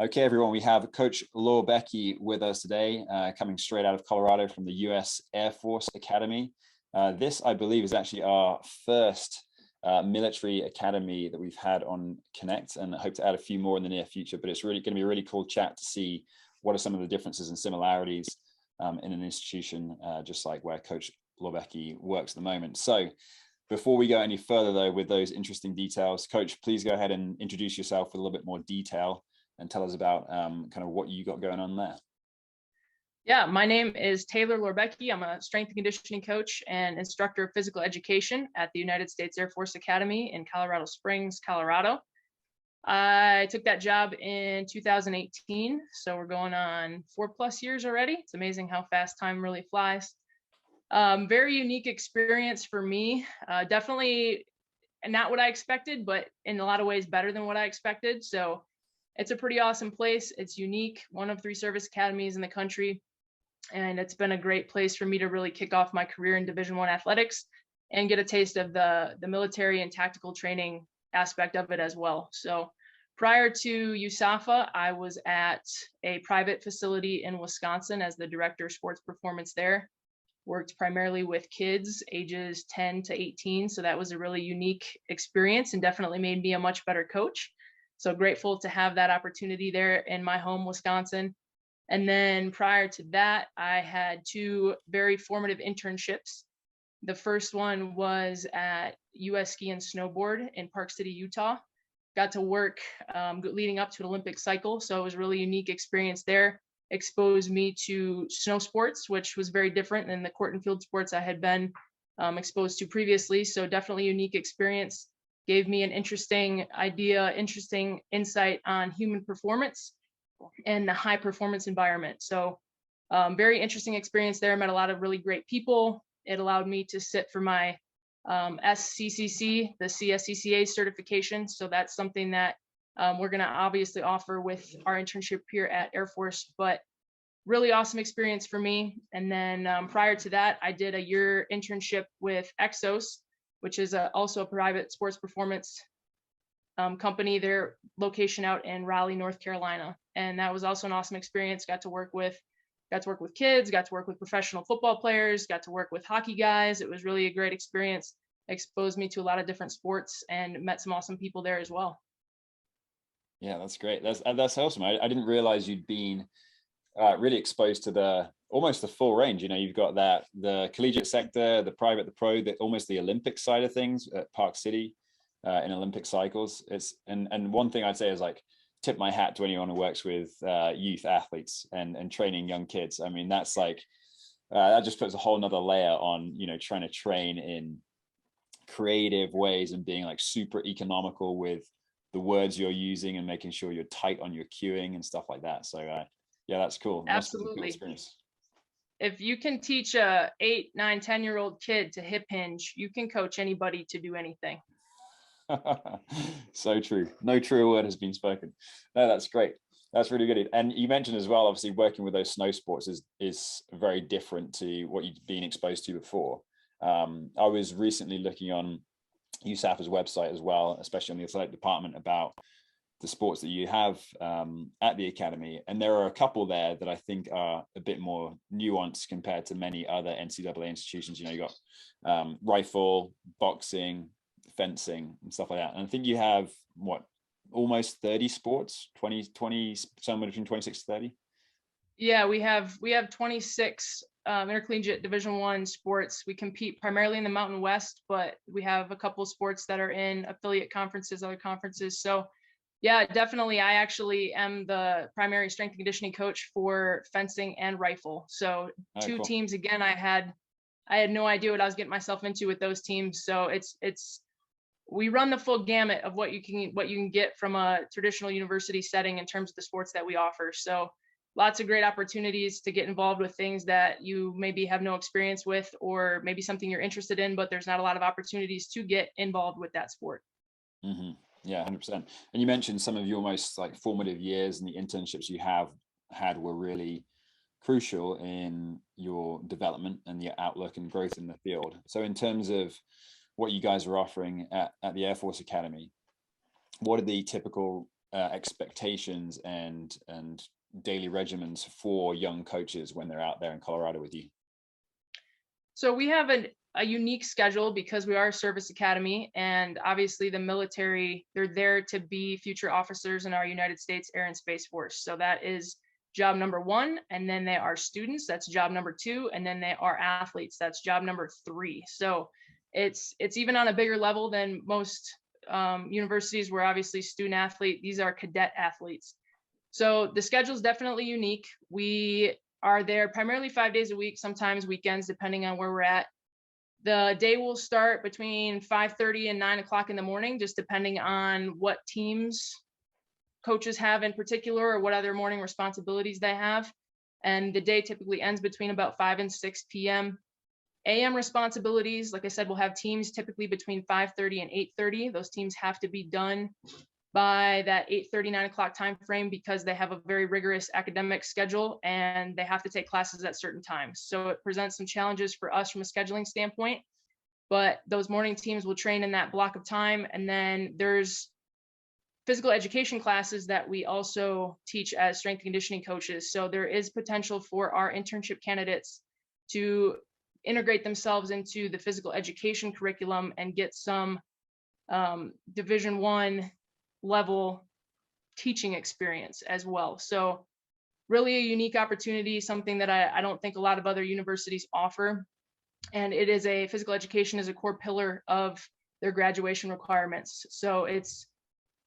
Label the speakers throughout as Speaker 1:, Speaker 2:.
Speaker 1: Okay, everyone, we have Coach Lorbiecki with us today, coming straight out of Colorado from the U.S. Air Force Academy. This, I believe, is actually our first military academy that we've had on Connect, and I hope to add a few more in the near future, but it's really going to be a really cool chat to see what are some of the differences and similarities in an institution just like where Coach Lorbiecki works at the moment. So before we go any further, though, with those interesting details, Coach, please go ahead and introduce yourself with a little bit more detail and tell us about kind of what you got going on there.
Speaker 2: Yeah, my name is Taylor Lorbiecki. I'm a strength and conditioning coach and instructor of physical education at the United States Air Force Academy in Colorado Springs, Colorado. I took that job in 2018, so we're going on 4+ years already. It's amazing how fast time really flies. Very unique experience for me. Definitely not what I expected, but in a lot of ways better than what I expected. So it's a pretty awesome place. It's unique, one of 3 service academies in the country. And it's been a great place for me to really kick off my career in Division I athletics and get a taste of the military and tactical training aspect of it as well. So prior to USAFA, I was at a private facility in Wisconsin as the director of sports performance there. Worked primarily with kids ages 10 to 18. So that was a really unique experience and definitely made me a much better coach. So grateful to have that opportunity there in my home, Wisconsin. And then prior to that, I had 2 very formative internships. The first one was at US Ski and Snowboard in Park City, Utah. Got to work leading up to an Olympic cycle. So it was a really unique experience there. Exposed me to snow sports, which was very different than the court and field sports I had been exposed to previously. So definitely a unique experience. Gave me an interesting idea, interesting insight on human performance and the high performance environment. So very interesting experience there. Met a lot of really great people. It allowed me to sit for my SCCC, the CSCCA certification. So that's something that we're going to obviously offer with our internship here at Air Force, but really awesome experience for me. And then prior to that, I did a year internship with Exos, which is also a private sports performance company. Their location out in Raleigh, North Carolina. And that was also an awesome experience. Got to work with kids, got to work with professional football players, got to work with hockey guys. It was really a great experience. Exposed me to a lot of different sports and met some awesome people there as well.
Speaker 1: Yeah, that's great. That's awesome. I didn't realize you'd been really exposed to almost the full range. You know, you've got the collegiate sector, the private, the pro, almost the Olympic side of things at Park City in Olympic cycles. And one thing I'd say is, like, tip my hat to anyone who works with youth athletes and training young kids. I mean, that's like that just puts a whole nother layer on, you know, trying to train in creative ways and being like super economical with the words you're using and making sure you're tight on your cueing and stuff like that. So yeah, that's cool.
Speaker 2: Absolutely.
Speaker 1: Experience.
Speaker 2: If you can teach a 8, 9, 10-year-old kid to hip hinge, you can coach anybody to do anything.
Speaker 1: So true. No truer word has been spoken. No, that's great. That's really good. And you mentioned as well, obviously working with those snow sports is very different to what you've been exposed to before. I was recently looking on USAFA's website as well, especially on the athletic department, about the sports that you have at the academy. And there are a couple there that I think are a bit more nuanced compared to many other NCAA institutions. You know, you got rifle, boxing, fencing and stuff like that. And I think you have almost 30 sports, 20, somewhere between 26 to 30.
Speaker 2: Yeah, we have 26 intercollegiate Division I sports. We compete primarily in the Mountain West, but we have a couple sports that are in affiliate conferences, other conferences. So yeah, definitely. I actually am the primary strength and conditioning coach for fencing and rifle. So 2
Speaker 1: cool.
Speaker 2: Teams. Again, I had no idea what I was getting myself into with those teams. So we run the full gamut of what you can get from a traditional university setting in terms of the sports that we offer. So lots of great opportunities to get involved with things that you maybe have no experience with, or maybe something you're interested in, but there's not a lot of opportunities to get involved with that sport.
Speaker 1: Mm-hmm. Yeah, 100%. And you mentioned some of your most like formative years and the internships you have had were really crucial in your development and your outlook and growth in the field. So in terms of what you guys are offering at the Air Force Academy, what are the typical expectations and daily regimens for young coaches when they're out there in Colorado with you?
Speaker 2: So we have a unique schedule because we are a service academy, and obviously the military, they're there to be future officers in our United States Air and Space Force. So that is job number one. And then they are students, that's job number two. And then they are athletes, that's job number three. So it's even on a bigger level than most universities where obviously student athlete, these are cadet athletes. So the schedule is definitely unique. We are there primarily 5 days a week, sometimes weekends, depending on where we're at. The day will start between 5:30 and 9 o'clock in the morning, just depending on what teams coaches have in particular or what other morning responsibilities they have. And the day typically ends between about 5 and 6 p.m. AM responsibilities, like I said, we'll have teams typically between 5:30 and 8:30. Those teams have to be done by that 8:30, 9 o'clock time frame because they have a very rigorous academic schedule and they have to take classes at certain times. So it presents some challenges for us from a scheduling standpoint, but those morning teams will train in that block of time. And then there's physical education classes that we also teach as strength and conditioning coaches. So there is potential for our internship candidates to integrate themselves into the physical education curriculum and get some Division I level teaching experience as well. So really a unique opportunity, something that I don't think a lot of other universities offer. And it is physical education is a core pillar of their graduation requirements. So it's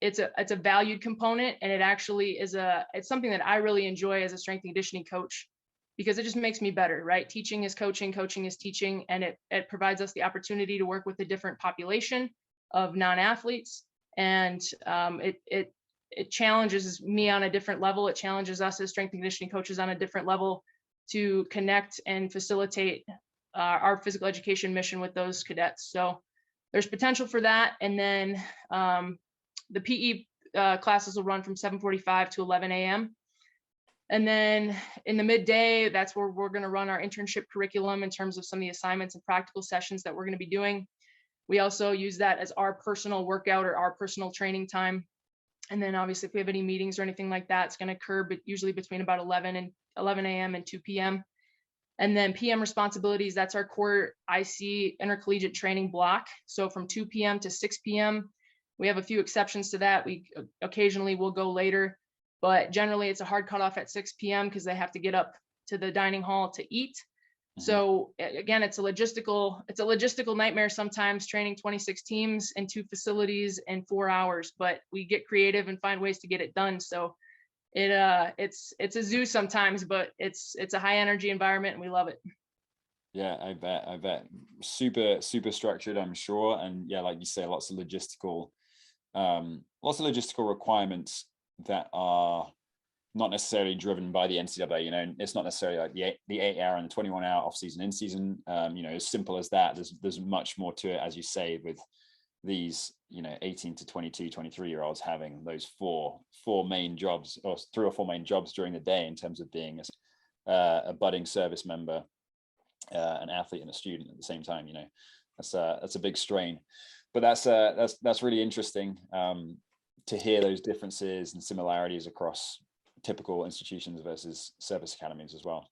Speaker 2: a valued component, and it actually is it's something that I really enjoy as a strength and conditioning coach, because it just makes me better, right? Teaching is coaching, coaching is teaching, and it provides us the opportunity to work with a different population of non-athletes. And it challenges me on a different level. It challenges us as strength and conditioning coaches on a different level to connect and facilitate our physical education mission with those cadets. So there's potential for that. And then the PE classes will run from 7:45 to 11 a.m. And then in the midday, that's where we're going to run our internship curriculum in terms of some of the assignments and practical sessions that we're going to be doing. We also use that as our personal workout or our personal training time. And then obviously if we have any meetings or anything like that, it's going to occur but usually between about 11 a.m. and 2 p.m. And then PM responsibilities, that's our core IC intercollegiate training block. So from 2 p.m. to 6 p.m. We have a few exceptions to that. We occasionally will go later, but generally it's a hard cutoff at 6 p.m. because they have to get up to the dining hall to eat. So again, it's a logistical nightmare sometimes, training 26 teams in 2 facilities in 4 hours, but we get creative and find ways to get it done. So it's a zoo sometimes, but it's a high energy environment and we love it.
Speaker 1: Yeah, I bet. Super structured, I'm sure. And yeah, like you say, lots of logistical requirements that are not necessarily driven by the NCAA. You know, it's not necessarily like the 8-hour and 21-hour off-season, in-season. You know, as simple as that. There's much more to it, as you say, with these, you know, 18 to 22, 23-year-olds having those four main jobs, or 3 or 4 main jobs during the day in terms of being a budding service member, an athlete and a student at the same time. You know, that's a big strain, but that's really interesting to hear those differences and similarities across typical institutions versus service academies as well.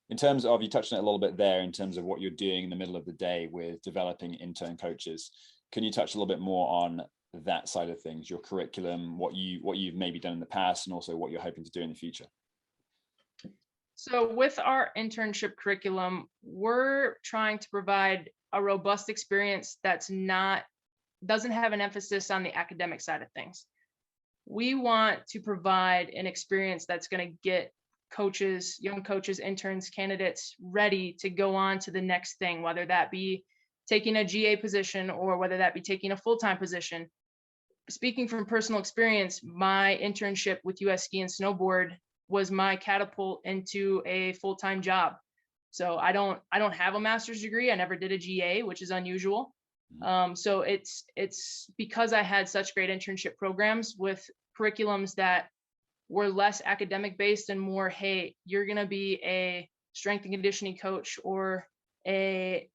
Speaker 1: In terms of, you touched on it a little bit there, in terms of what you're doing in the middle of the day with developing intern coaches. Can you touch a little bit more on that side of things, your curriculum, what you've maybe done in the past, and also what you're hoping to do in the future?
Speaker 2: So with our internship curriculum, we're trying to provide a robust experience doesn't have an emphasis on the academic side of things. We want to provide an experience that's going to get coaches, young coaches, interns, candidates ready to go on to the next thing, whether that be taking a GA position or whether that be taking a full-time position. Speaking from personal experience, my internship with US Ski and Snowboard was my catapult into a full-time job. So I don't have a master's degree. I never did a GA, which is unusual. So it's because I had such great internship programs with curriculums that were less academic based and more, hey, you're going to be a strength and conditioning coach or a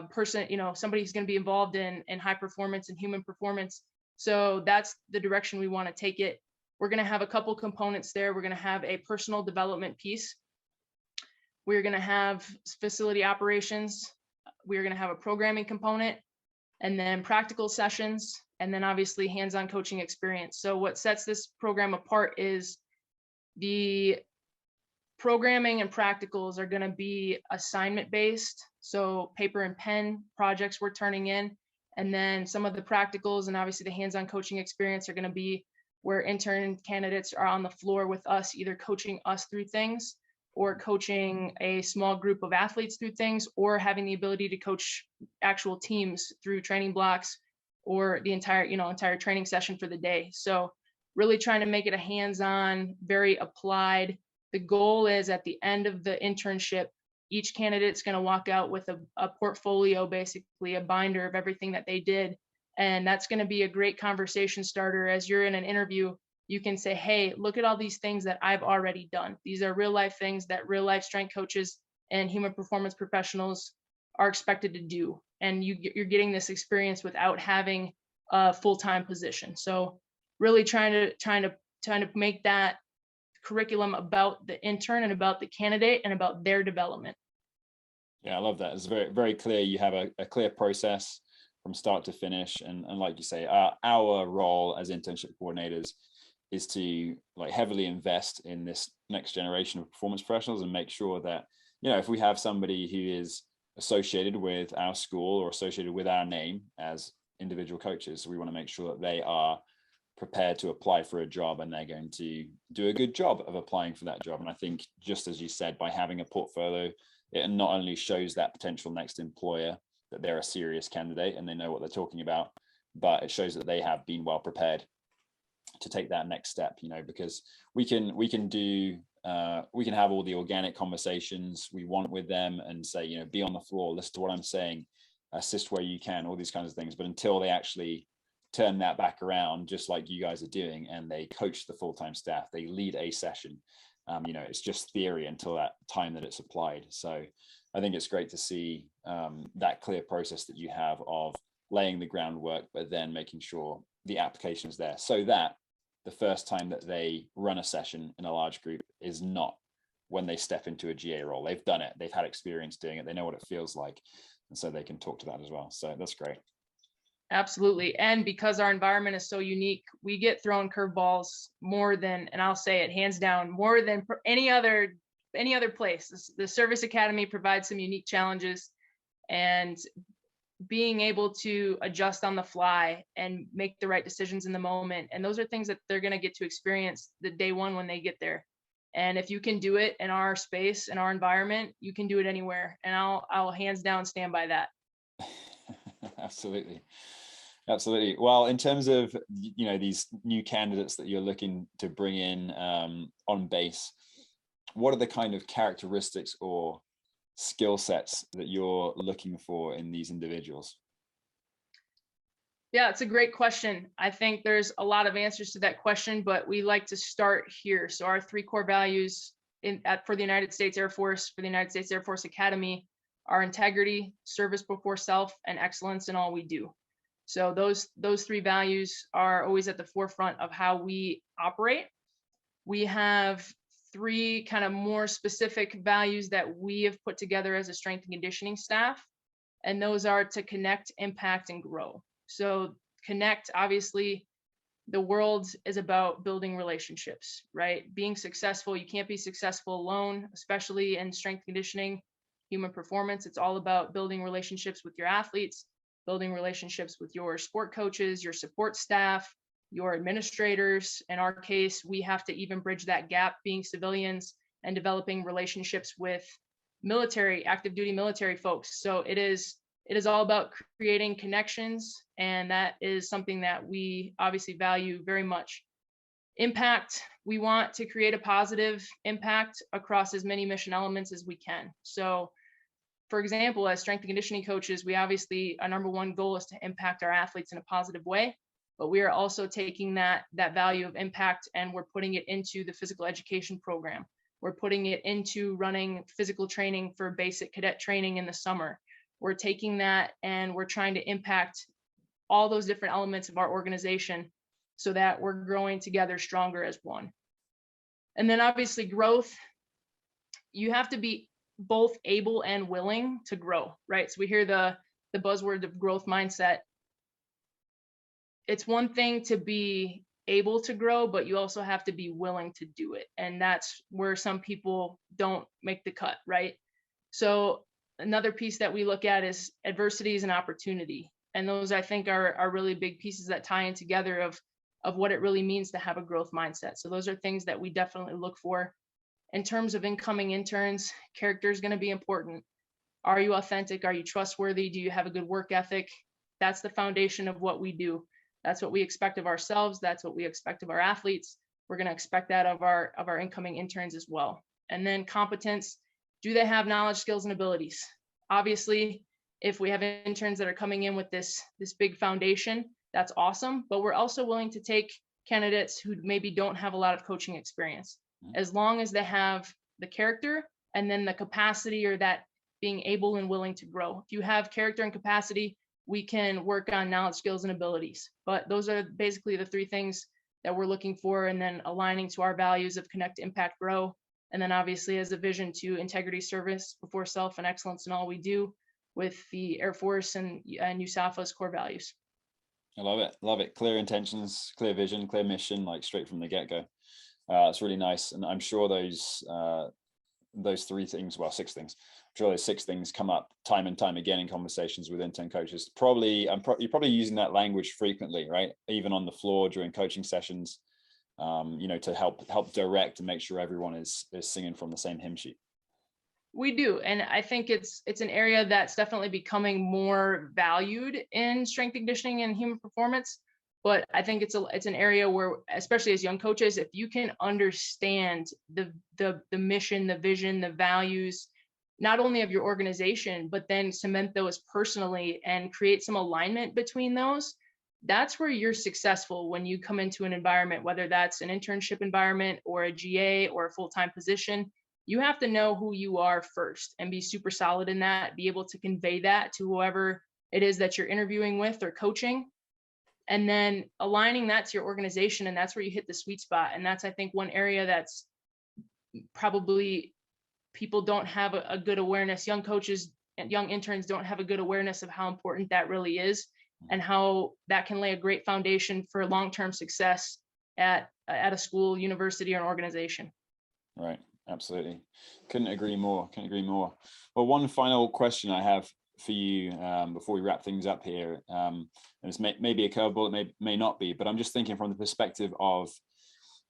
Speaker 2: person, you know, somebody who's going to be involved in high performance and human performance. So that's the direction we want to take it. we're going to have a couple components there. We're going to have a personal development piece. We're going to have facility operations. We're going to have a programming component, and then practical sessions, and then obviously hands-on coaching experience. So what sets this program apart is the programming and practicals are going to be assignment based. So paper and pen projects we're turning in. And then some of the practicals and obviously the hands-on coaching experience are going to be where intern candidates are on the floor with us, either coaching us through things or coaching a small group of athletes through things, or having the ability to coach actual teams through training blocks or the entire training session for the day. So really trying to make it a hands-on, very applied. The goal is at the end of the internship, each candidate's going to walk out with a portfolio, basically a binder of everything that they did. And that's going to be a great conversation starter. As you're in an interview, you can say, hey, look at all these things that I've already done. These are real life things that real life strength coaches and human performance professionals are expected to do. And you're getting this experience without having a full-time position. So really trying to make that curriculum about the intern and about the candidate and about their development.
Speaker 1: Yeah, I love that. It's very, very clear. You have a clear process from start to finish. And like you say, our role as internship coordinators is to like heavily invest in this next generation of performance professionals and make sure that, if we have somebody who is associated with our school or associated with our name as individual coaches, we want to make sure that they are prepared to apply for a job and they're going to do a good job of applying for that job. And I think, just as you said, by having a portfolio, it not only shows that potential next employer that they're a serious candidate and they know what they're talking about, but it shows that they have been well prepared to take that next step, because we can have all the organic conversations we want with them and say, be on the floor, listen to what I'm saying, assist where you can, all these kinds of things. But until they actually turn that back around, just like you guys are doing, and they coach the full-time staff, they lead a session, it's just theory until that time that it's applied. So I think it's great to see that clear process that you have of laying the groundwork, but then making sure the application is there, so that the first time that they run a session in a large group is not when they step into a GA role. They've done it, they've had experience doing it, they know what it feels like, and so they can talk to that as well. So that's great.
Speaker 2: Absolutely. And because our environment is so unique, we get thrown curveballs more than, and I'll say it hands down, more than any other place. The Service Academy provides some unique challenges, and being able to adjust on the fly and make the right decisions in the moment. And those are things that they're going to get to experience the day one when they get there. And if you can do it in our space, in our environment, you can do it anywhere. And I'll hands down stand by that.
Speaker 1: Absolutely. Well, in terms of, these new candidates that you're looking to bring in on base, what are the kind of characteristics or skill sets that you're looking for in these individuals?
Speaker 2: Yeah, it's a great question. I think there's a lot of answers to that question, but we like to start here. So our 3 core values for the United States Air Force, for the United States Air Force Academy, are integrity, service before self, and excellence in all we do. So those 3 values are always at the forefront of how we operate. We have 3 kind of more specific values that we have put together as a strength and conditioning staff, and those are to connect, impact, and grow. So connect, obviously, the world is about building relationships, right? Being successful, you can't be successful alone, especially in strength conditioning, human performance. It's all about building relationships with your athletes, building relationships with your sport coaches, your support staff, your administrators. In our case, we have to even bridge that gap, being civilians and developing relationships with military, active duty military folks. So it is all about creating connections, and that is something that we obviously value very much. Impact, we want to create a positive impact across as many mission elements as we can. So for example, as strength and conditioning coaches, we obviously, our number 1 goal is to impact our athletes in a positive way, but we are also taking that value of impact and we're putting it into the physical education program. We're putting it into running physical training for basic cadet training in the summer. We're taking that and we're trying to impact all those different elements of our organization so that we're growing together stronger as one. And then obviously growth, you have to be both able and willing to grow, right? So we hear the buzzword of growth mindset. It's one thing to be able to grow, but you also have to be willing to do it. And that's where some people don't make the cut, right? So another piece that we look at is adversities and opportunity. And those, I think, are really big pieces that tie in together of what it really means to have a growth mindset. So those are things that we definitely look for. In terms of incoming interns, character is going to be important. Are you authentic? Are you trustworthy? Do you have a good work ethic? That's the foundation of what we do. That's what we expect of ourselves. That's what we expect of our athletes. We're going to expect that of our incoming interns as well. And then competence. Do they have knowledge, skills, and abilities? Obviously, if we have interns that are coming in with this big foundation, that's awesome. But we're also willing to take candidates who maybe don't have a lot of coaching experience, as long as they have the character and then the capacity, or that being able and willing to grow. If you have character and capacity, we can work on knowledge, skills, and abilities. But those are basically the three things that we're looking for, and then aligning to our values of connect, impact, grow. And then obviously as a vision to integrity, service before self, and excellence in all we do, with the Air Force and USAFA's core values.
Speaker 1: I love it. Love it. Clear intentions, clear vision, clear mission, like straight from the get-go. It's really nice. And I'm sure those three things, well, six things, I'm sure those six things come up time and time again in conversations with intern coaches. You're probably using that language frequently, right? Even on the floor during coaching sessions, to help direct and make sure everyone is singing from the same hymn sheet.
Speaker 2: We do. And I think it's an area that's definitely becoming more valued in strength and conditioning and human performance. But I think it's an area where, especially as young coaches, if you can understand the mission, the vision, the values, not only of your organization, but then cement those personally and create some alignment between those, that's where you're successful when you come into an environment, whether that's an internship environment or a GA or a full-time position. You have to know who you are first and be super solid in that, be able to convey that to whoever it is that you're interviewing with or coaching, and then aligning that to your organization. And that's where you hit the sweet spot. And that's, I think, one area that's probably people don't have a good awareness. Young coaches and young interns don't have a good awareness of how important that really is, and how that can lay a great foundation for long-term success at a school, university, or an organization.
Speaker 1: Right. Absolutely. Couldn't agree more. Well, one final question I have for you before we wrap things up here. And it's maybe a curveball, it may not be, but I'm just thinking from the perspective of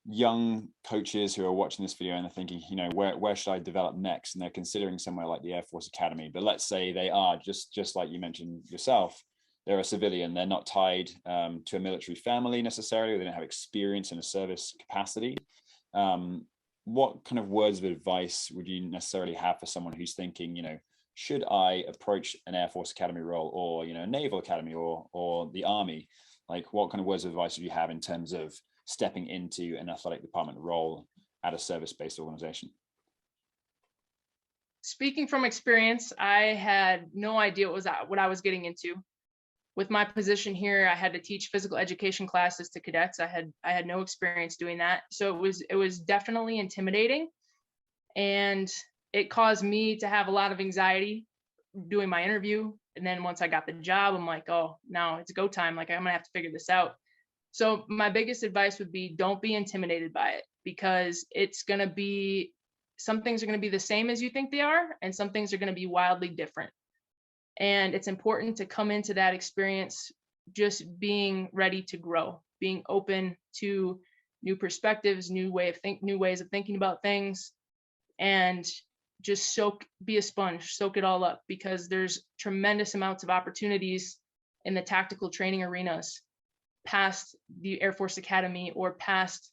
Speaker 1: young coaches who are watching this video and they're thinking, where should I develop next? And they're considering somewhere like the Air Force Academy. But let's say they are just like you mentioned yourself, they're a civilian, they're not tied to a military family necessarily, they don't have experience in a service capacity. What kind of words of advice would you necessarily have for someone who's thinking, should I approach an Air Force Academy role, or, a Naval Academy or the Army? Like, what kind of words of advice would you have in terms of stepping into an athletic department role at a service-based organization?
Speaker 2: Speaking from experience, I had no idea what I was getting into. With my position here, I had to teach physical education classes to cadets. I had no experience doing that. So it was definitely intimidating, and it caused me to have a lot of anxiety doing my interview. And then once I got the job, I'm like, oh, now it's go time. Like, I'm gonna have to figure this out. So my biggest advice would be, don't be intimidated by it, because some things are going to be the same as you think they are, and some things are going to be wildly different. And it's important to come into that experience just being ready to grow, being open to new perspectives, new ways of thinking about things, and just be a sponge, soak it all up, because there's tremendous amounts of opportunities in the tactical training arenas past the Air Force Academy or past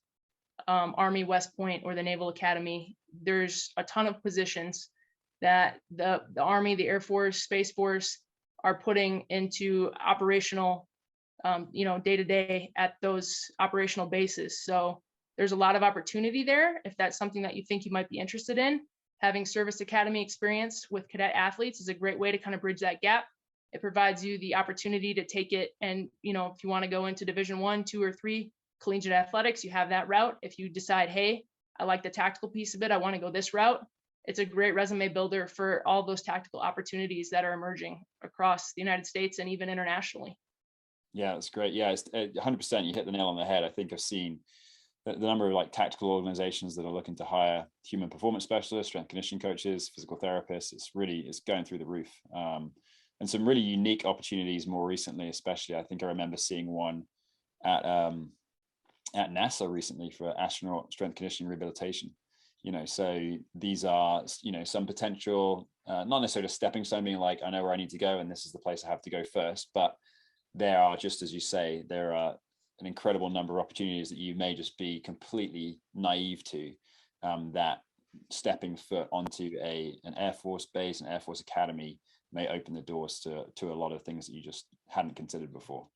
Speaker 2: Army West Point or the Naval Academy. There's a ton of positions that the Army, the Air Force, Space Force are putting into operational, day to day at those operational bases. So there's a lot of opportunity there. If that's something that you think you might be interested in, having service academy experience with cadet athletes is a great way to kind of bridge that gap. It provides you the opportunity to take it, and if you want to go into Division 1, 2, or 3, collegiate athletics, you have that route. If you decide, hey, I like the tactical piece of it, I want to go this route, it's a great resume builder for all those tactical opportunities that are emerging across the United States and even internationally.
Speaker 1: Yeah, that's great. Yeah, it's 100%. You hit the nail on the head. I think I've seen the number of like tactical organizations that are looking to hire human performance specialists, strength conditioning coaches, physical therapists. It's going through the roof. And some really unique opportunities more recently, especially. I think I remember seeing one at NASA recently for astronaut strength conditioning rehabilitation. So these are, some potential, not necessarily a stepping stone, being like, I know where I need to go and this is the place I have to go first, but there are, just as you say, there are an incredible number of opportunities that you may just be completely naive to, that stepping foot onto an Air Force base, an Air Force academy may open the doors to a lot of things that you just hadn't considered before.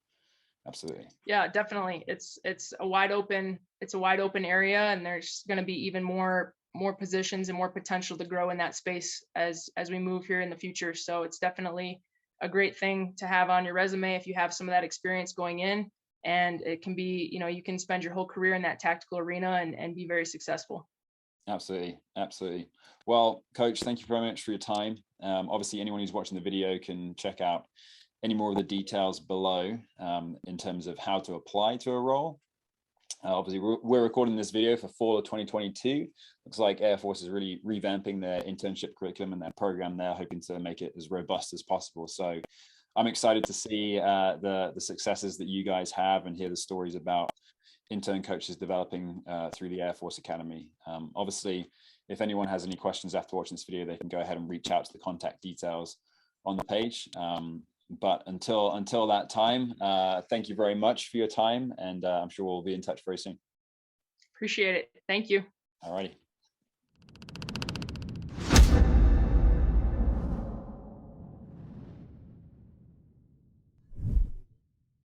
Speaker 1: Absolutely.
Speaker 2: Yeah, definitely. It's a wide open area, and there's going to be even more positions and more potential to grow in that space as we move here in the future. So it's definitely a great thing to have on your resume if you have some of that experience going in, and it can be, you can spend your whole career in that tactical arena and be very successful.
Speaker 1: Absolutely. Well, Coach, thank you very much for your time. Obviously, anyone who's watching the video can check out any more of the details below, in terms of how to apply to a role. Obviously, we're recording this video for fall of 2022. Looks like Air Force is really revamping their internship curriculum and their program there, hoping to make it as robust as possible. So I'm excited to see the successes that you guys have and hear the stories about intern coaches developing through the Air Force Academy. Obviously, if anyone has any questions after watching this video, they can go ahead and reach out to the contact details on the page. But until that time, thank you very much for your time, and I'm sure we'll be in touch very soon.
Speaker 2: Appreciate it. Thank you.
Speaker 1: All righty.